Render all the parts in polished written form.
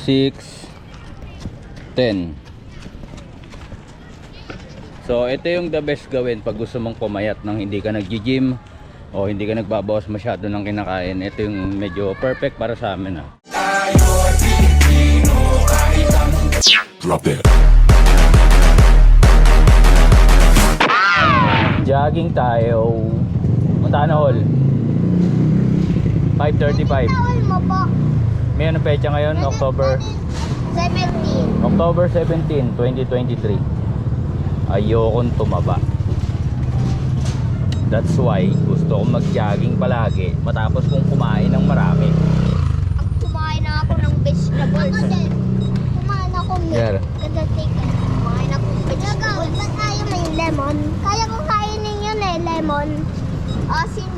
10. So ito yung the best gawin pag gusto mong pumayat nang hindi ka nag-gym o hindi ka nagbabawas masyado ng kinakain. Ito yung medyo perfect para sa amin. Drop it. Jogging tayo. Montana Hall 5:35. May anong pecha ngayon? October 17, 2023. Ayokong tumaba. That's why gusto kong mag-jogging palagi matapos kong kumain ng marami. Kumain na ako ng vegetables. Kumain ako ng kumain ako ng vegetables. Ba't ayaw may lemon? Kaya ko kainin yun lemon. Asin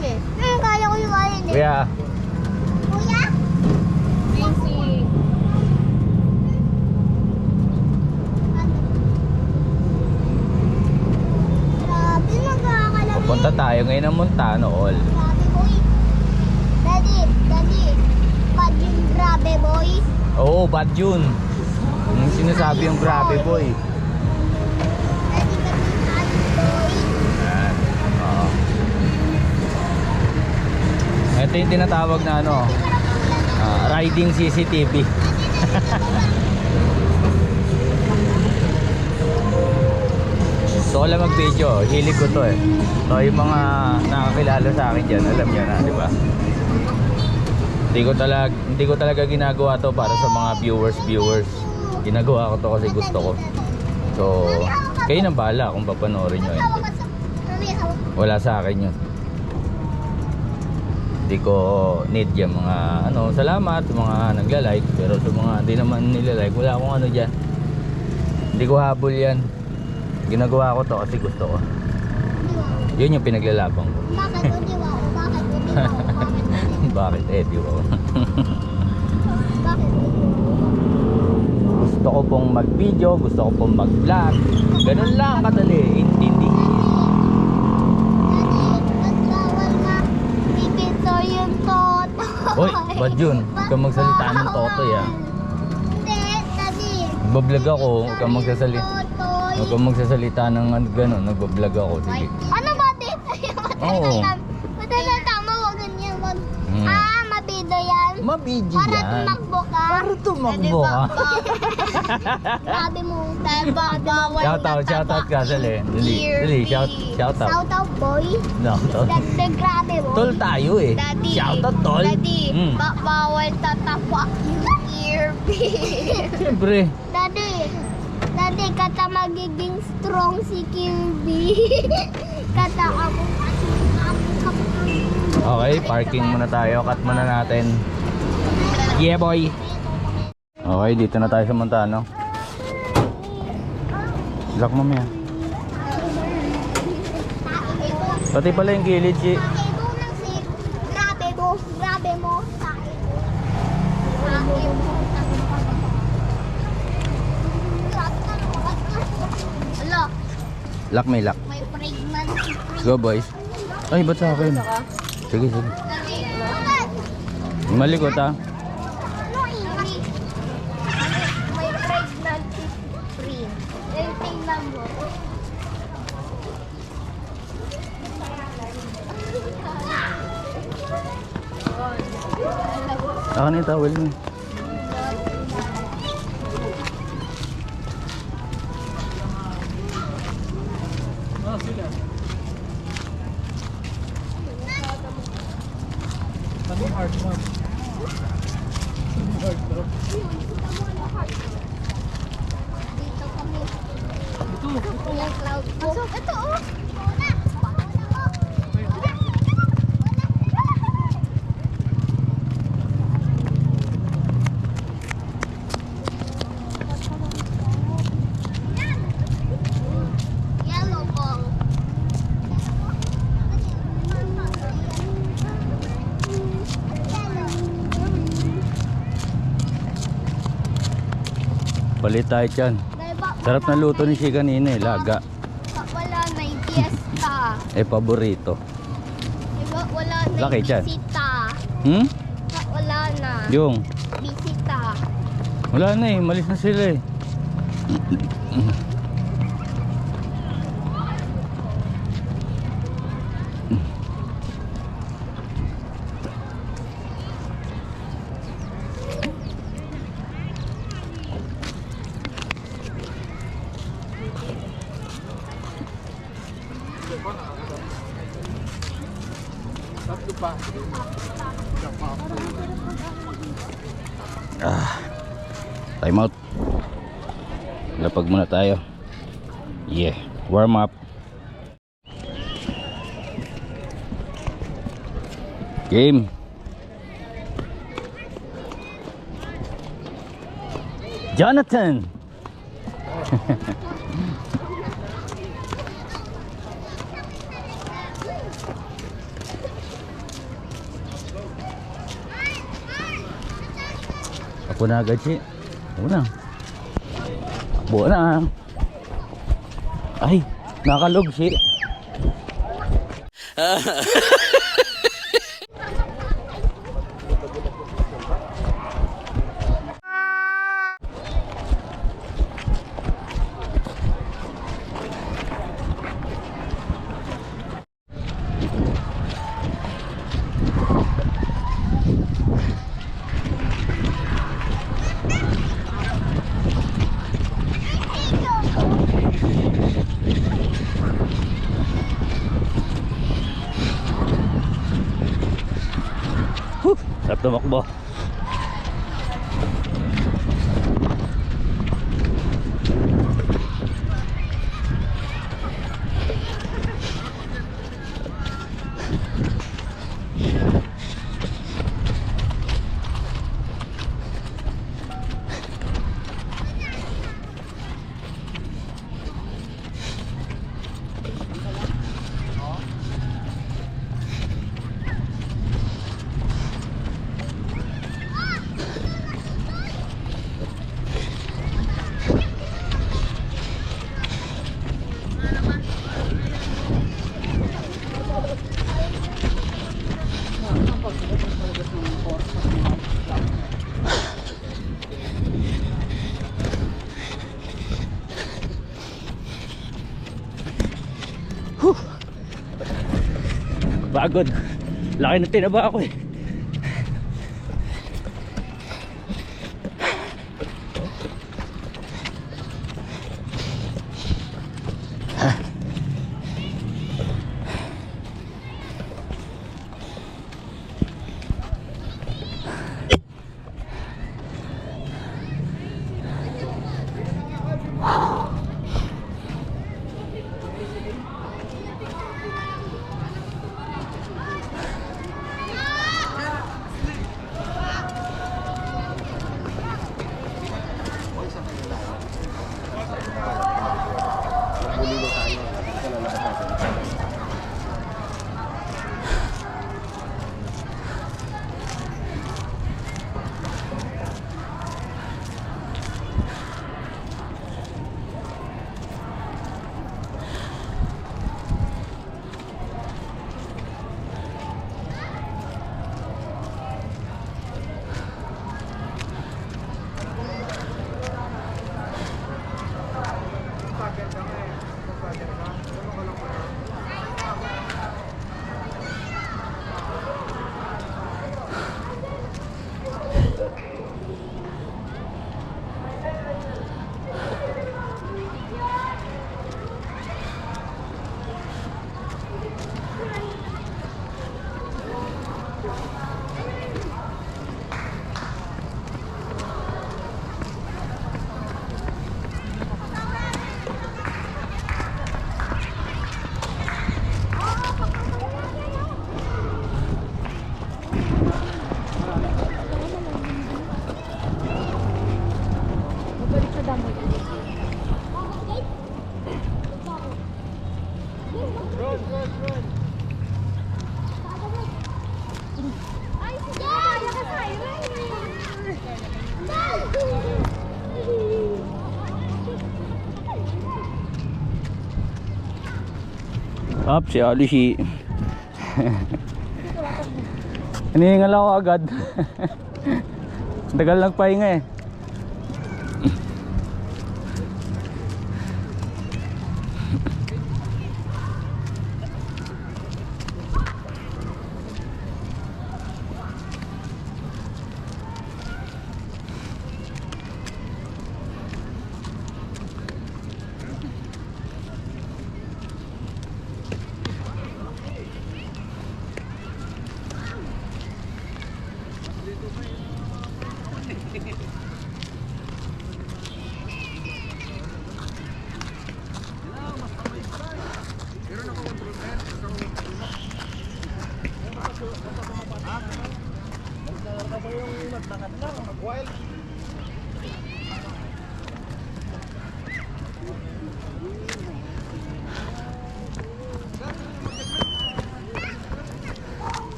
kaya ko yung kainin. Kuya, Kuya? Easy. Grabe, nagkakalamig. pupunta tayo ngayon ng Montana Hall. Grabe, boy. Daddy. Pag yung grabe, boy. Oo, bad yun. Yung sinasabi yung grabe boy. Daddy, boy. Yan. Oo. Ito yung tinatawag na riding CCTV. So alam mag-video, hilig ko to eh. So yung mga nakakilala sa akin dyan, alam niya na, di ba? Hindi ko talaga ginagawa to para sa mga viewers. Ginagawa ko to kasi gusto ko. So kayo nang bahala kung papanoorin nyo. Hindi. Wala sa akin yun. Hindi ko need yung mga salamat sa mga nagla-like, pero sa mga hindi naman nila-like, wala akong dyan. Hindi ko habol yan. Ginagawa ko to kasi gusto ko. Yun yung pinaglalabang ko. Bakit udiwa ako? Bakit di ba? Bakit? Gusto ko pong mag-video, gusto ko pong mag-vlog. Ganun lang kadali, intindi. Nagbawal na pipinto yung toto. Hoy, bad yun. Huwag kang magsalita ng totoy ah. Hindi, Daddy. Nagbablog ako, huwag kang magsasalita. Huwag kang magsasalita ng gano'n, nagbablog ako. Sige. Ano ba din? Oo. Tama, wag ganyan. Hmm. Mabido yan. Mabidyo Para yan. tumakbo ka. Para tumakbo ka. Sabi mo, bawal Shoutout ka, Sali. Dali, shout out. Shout out, boy. No, tol. Dagdag grabe, boy. Tol tayo eh. Daddy. Shoutout, tol. Daddy, Mm. bawal tatapak yung earpiece. Siyempre. Daddy, kata magiging strong si Kirby. Kata ako kasi Okay, parking muna tayo. Cut muna natin. Yeah, boy. Okay, dito na tayo sa Montano. Lock mo yan. Pati pala yung gilid, si. Grabe mo. Ala, Lock may lock. may pregnancy. Go, boys. Ay, ba't sa akin? Sige. Malikot ah. May pregnancy free. Tingnan mo. Akan yung towel mo. Dito kami. Yung cloud po. Ito oh. Yellow ball. Palit tayo dyan. Sarap na luto ni si kanina eh, laga. Wala na yung fiesta. Paborito. Wala na Laki yung dyan. bisita. Hmm? Wala na. Yung. Bisita. Wala na eh, malis na sila eh. Time out. Lapag muna tayo. Yeah, warm up. Game. Jonathan. Ako na agad siya. Una. Buo na. Ay, nakalog siya. Sarap tumakbo. Pagod. Laki na tinaba ako eh. Up si Alishi. Hinihingal ako agad. Tagal nagpahinga eh.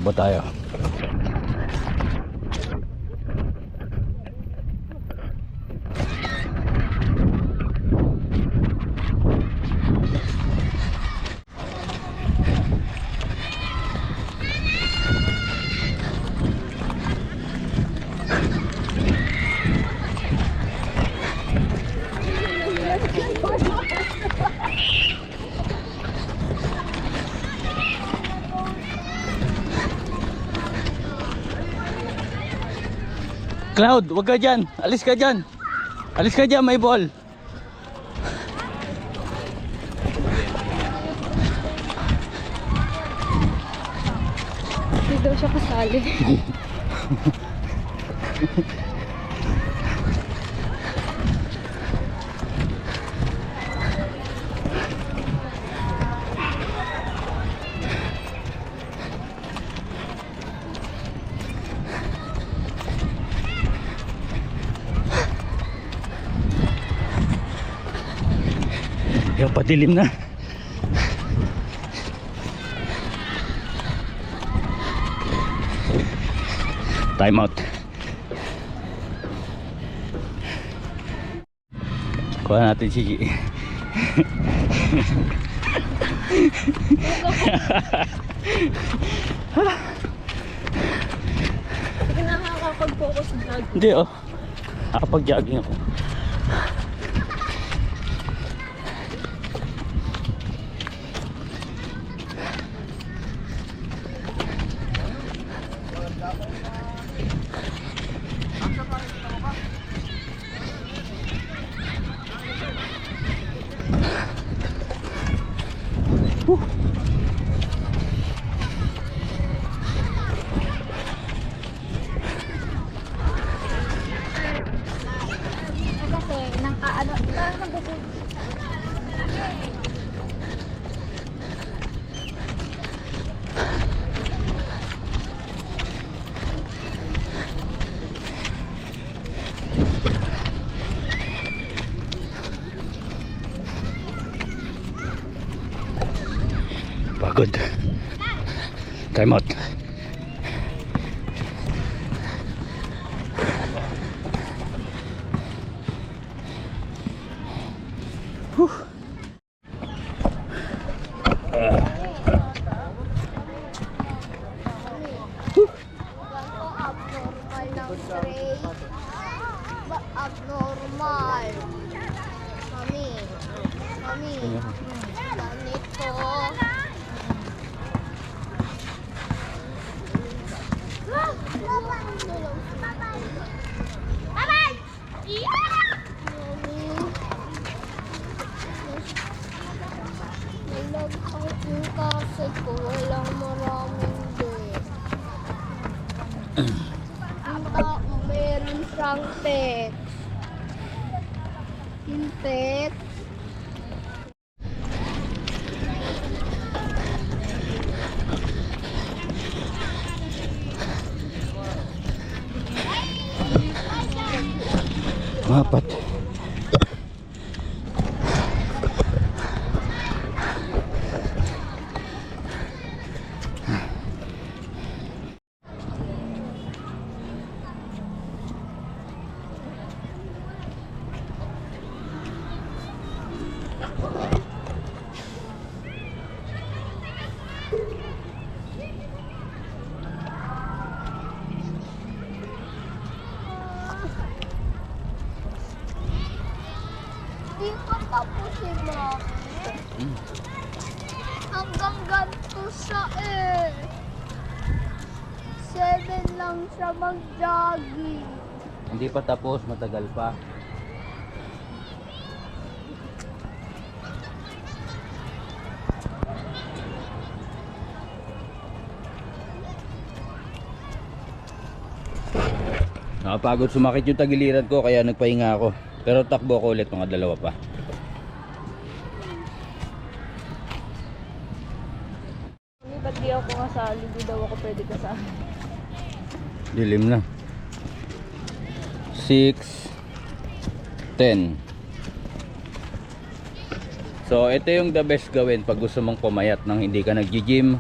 Takbo tayo. Cloud, wag ka dyan. Alis ka dyan. Alis ka dyan, may ball. Hindi daw siya kasali. Yung patilim na. Time out. Kuha natin si Sige na nakakapag-focus na. Hindi oh. Nakapag-jogging ako. Kasi, nang parang nagbubuti. Pagod. Time out. Abnormal ng tray. Abnormal. Mami. Mami. Ganito. Bye-bye! May nag-out yung kasi ko. Walang maraming day. Ang tao meron siyang text. Yung text. Apat. si Mom. Hanggang ganito siya eh. 7 lang siya mag-jogging. Hindi pa tapos, matagal pa. Nakapagod sumakit yung tagiliran ko kaya nagpahinga ako. Pero takbo ako ulit mga 2 pa. Mami, ba't di ako kasali? Di daw ako pwede kasali. Dilim na. 6 10. So ito yung the best gawin pag gusto mong pumayat nang hindi ka nagji-gym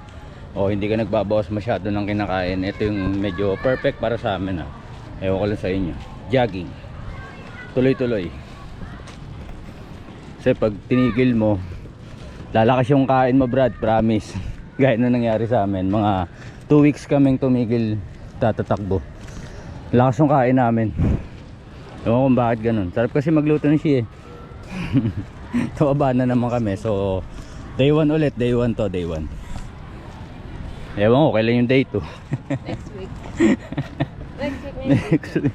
o hindi ka nagbabawas masyado ng kinakain. Ito yung medyo perfect para sa amin. Ewan ko lang sa inyo. Jogging. Tuloy-tuloy. Kasi pag tinigil mo, lalakas yung kain mo, Brad, promise. Gaya na nangyari sa amin. Mga 2 weeks kaming tumigil tatatakbo. Lakas yung kain namin. Ewan ko kung bakit ganun. Sarap kasi magluto ng siya eh. Tumaba na naman kami. So day 1 ulit. Day 1 to, day 1. Ewan ko kailan yung day 2. Next week. Next week maybe. Next week.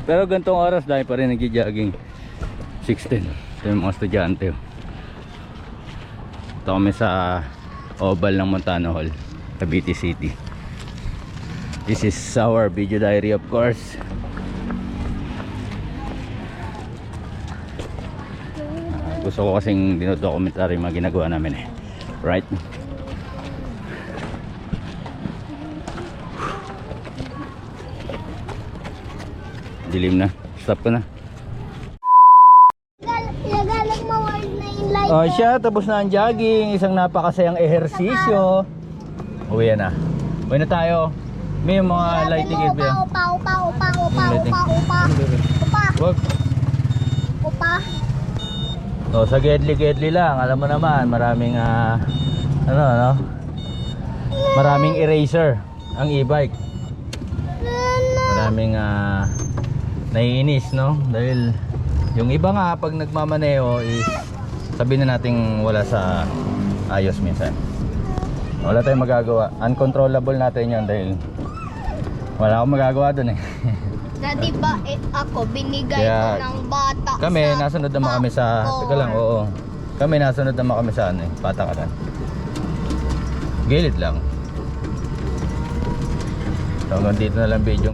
Pero gantong oras dahil pa rin nagji-jogging. 6:10. Ito yung mga estudyante. Ito kami sa oval ng Montano Hall, Cavite City. This is our video diary, of course. Gusto ko kasing dinodocumentary yung mga ginagawa namin eh. Right? Dilim na. Stop ko na. Nagalag ma-word na yung light. Oh, siya, tapos na ang jogging. Isang napakasayang ehersisyo. Uwi na. Uwi na tayo. May mga lighting Upa, area. upa, upa, upa, upa, upa, upa. Upa, Wag. upa. So, sa Gedli lang. Alam mo naman, maraming maraming eraser ang e-bike. Maraming naiinis, no? Dahil yung iba nga pag nagmamaneho is sabihin na nating wala sa ayos minsan. Wala tayong magagawa. Uncontrollable natin yun dahil wala akong magagawa dun eh. Dati ba ako binigay Kaya, ko ng bata Kami, sa nasunod naman kami sa... Teka lang, oo. Kami nasunod naman kami sa patakaran. Gilid lang. So hanggang dito na lang video.